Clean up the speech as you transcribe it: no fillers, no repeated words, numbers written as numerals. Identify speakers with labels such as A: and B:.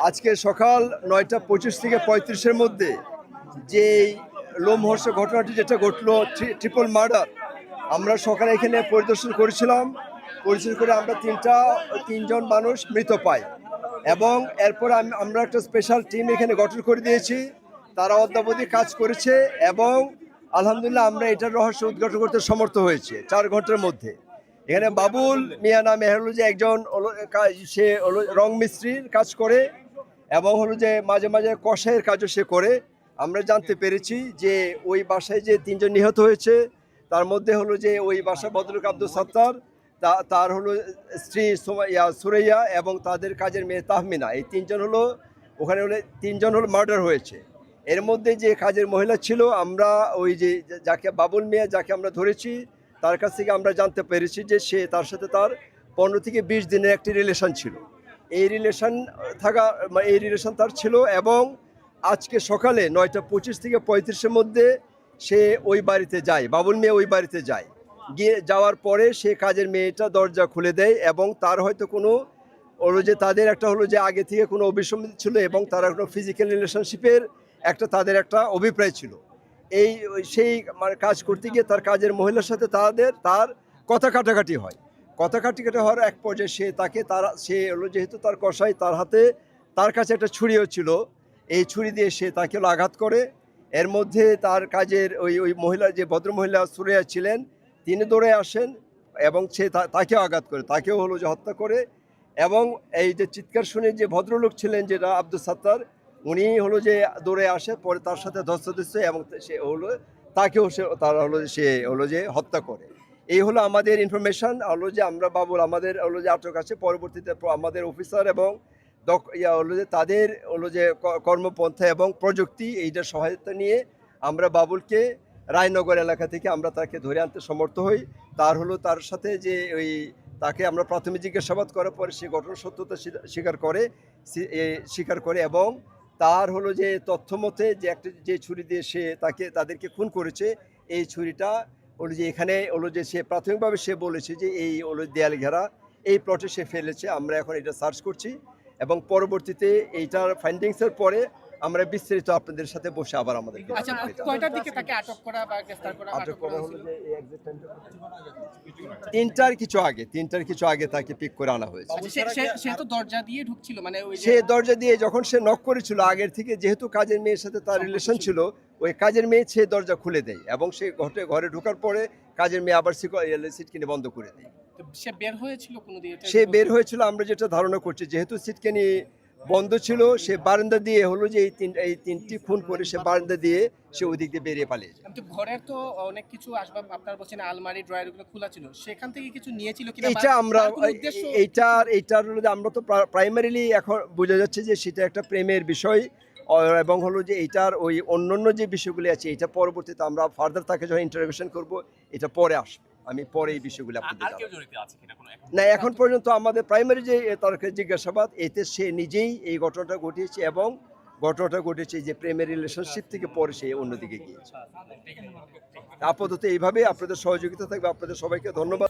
A: আজকে সকাল 9:25 থেকে 35-এর মধ্যে যে লোমহর্ষ ঘটনাটি যেটা ঘটলো, ট্রিপল মার্ডার, আমরা সকালে এখানে পরিদর্শন করেছিলাম। পরিদর্শন করে আমরা তিনজন মানুষ মৃত পাই এবং এরপর আমরা একটা স্পেশাল টিম এখানে গঠন করে দিয়েছি। তারা অদ্যাবধি কাজ করেছে এবং আলহামদুলিল্লাহ আমরা এটার রহস্য উদ্ঘাটন করতে সমর্থ হয়েছে 4 ঘন্টার মধ্যে। এখানে বাবুল মিয়া নামে হলো যে একজন, সে রং মিস্ত্রির কাজ করে এবং হলো যে মাঝে মাঝে কষাইয়ের কাজও সে করে। আমরা জানতে পেরেছি যে ওই বাসায় যে 3 জন নিহত হয়েছে তার মধ্যে হলো যে ওই বাসার ভদ্রলোক আব্দুল সাত্তার, তার হলো স্ত্রী সুরাইয়া এবং তাদের কাজের মেয়ে তাহমিনা, এই 3 জন হলো ওখানে হলে 3 জন হলো মার্ডার হয়েছে। এর মধ্যে যে কাজের মহিলা ছিল, আমরা ওই যে যাকে বাবুল মিয়া যাকে আমরা ধরেছি তার কাছ থেকে আমরা জানতে পেরেছি যে সে তার সাথে তার 15 থেকে 20 দিনের একটি রিলেশন ছিল। এই রিলেশন তার ছিল এবং আজকে সকালে 9:25 থেকে 35-এর মধ্যে সে ওই বাড়িতে যায়, বাবুল মিয়া ওই বাড়িতে যায়। যাওয়ার পরে সে কাজের মেয়েটা দরজা খুলে দেয় এবং তার হয়তো কোনো হলো যে তাদের একটা হলো যে আগে থেকে কোনো অভিসম্মতি ছিল এবং তারা কোনো ফিজিক্যাল রিলেশনশিপের তাদের একটা অভিপ্রায় ছিল। সেই মানে কাজ করতে গিয়ে তার কাজের মহিলার সাথে তার কথা কাটাকাটি হয়। কথা কাটাকাটি হওয়ার এক পর্যায়ে সে হলো যেহেতু তার কসাই, তার কাছে একটা ছুরিও ছিল। এই ছুরি দিয়ে সে তাকে আঘাত করে। এর মধ্যে তার কাজের ওই মহিলা, যে ভদ্রমহিলা সুরাইয়া ছিলেন, তিনি দৌড়ে আসেন এবং সে তাকেও আঘাত করে, তাকেও হলো যে হত্যা করে। এবং এই যে চিৎকার শুনে যে ভদ্রলোক ছিলেন যেটা আব্দুল সাত্তার, উনি হলো যে দৌড়ে আসে, পরে তার সাথে ধস্তাধস্তি এবং সে হলো তাকেও সে হলো যে হত্যা করে। এই হলো আমাদের ইনফরমেশন হলো যে আমরা আমাদের হলো যে আটক আছে। পরবর্তীতে আমাদের অফিসার এবং হলো যে তাদের হলো যে কর্মপন্থা এবং প্রযুক্তি এইটার সহায়তা নিয়ে আমরা বাবুলকে রায়নগর এলাকা থেকে আমরা তাকে ধরে আনতে সমর্থ হই। তার সাথে যে তাকে আমরা প্রাথমিক জিজ্ঞাসাবাদ করার পরে সে ঘটনার সত্যতা স্বীকার করে এবং তার হলো যে তথ্য মতে যে ছুরি দিয়ে সে তাদেরকে খুন করেছে, এই ছুরিটা হলো যে এখানে হলো যে সে প্রাথমিকভাবে সে বলেছে যে এই হলো দেয়াল ঘেরা এই প্লটে সে ফেলেছে। আমরা এখন এটা সার্চ করছি এবং পরবর্তীতে এইটার ফাইন্ডিংসের পরে আমরা বিস্তারিত আপনাদের সাথে বসে আবার আমাদের 3টার কিছু আগে তাকে পিক করে আনা হয়েছে। সে দরজা দিয়ে যখন সে নক করেছিল আগের থেকে, যেহেতু কাজের মেয়ের সাথে তার রিলেশন ছিল, ওই কাজের মেয়ে সে দরজা খুলে দেয় এবং সে ঘরে ঢোকার পরে কাজের মেয়ে আবার সিটকিনি বন্ধ করে দেয়। সে বের হয়েছিল আমরা যেটা ধারণা করছি, যেহেতু সিটকিনি বন্ধ ছিল, সে বারান্দা দিয়ে হলো যে এই তিনটি খুন করে সে বারান্দা দিয়ে সে ওই দিক দিয়ে বেরিয়ে পালিয়েছে।
B: ঘরের তো অনেক কিছু আসবাব আপনার বলছেন আলমারি ড্রয়ার গুলো খোলা ছিল, সেখান থেকে কিছু নিয়েছিল কিনা
A: এইটার হলো যে আমরা তো প্রাইমারিলি এখন বোঝা যাচ্ছে যে সেটা একটা প্রেমের বিষয় এবং হলো যে এইটার ওই অন্যান্য যে বিষয়গুলি আছে এটা পরবর্তীতে আমরা ফার্দার তাকে যখন ইন্টারোগেশন করব এটা পরে আসবে। আমি পরে এই বিষয়গুলো না, এখন পর্যন্ত আমাদের প্রাইমারি যে তার জিজ্ঞাসাবাদ, এতে সে নিজেই এই ঘটনাটা ঘটিয়েছে এবং ঘটনাটা ঘটেছে যে প্রেমের রিলেশনশিপ থেকে পরে সে অন্যদিকে গিয়েছে। আপাতত এইভাবে আপনাদের সহযোগিতা থাকবে। আপনাদের সবাইকে ধন্যবাদ।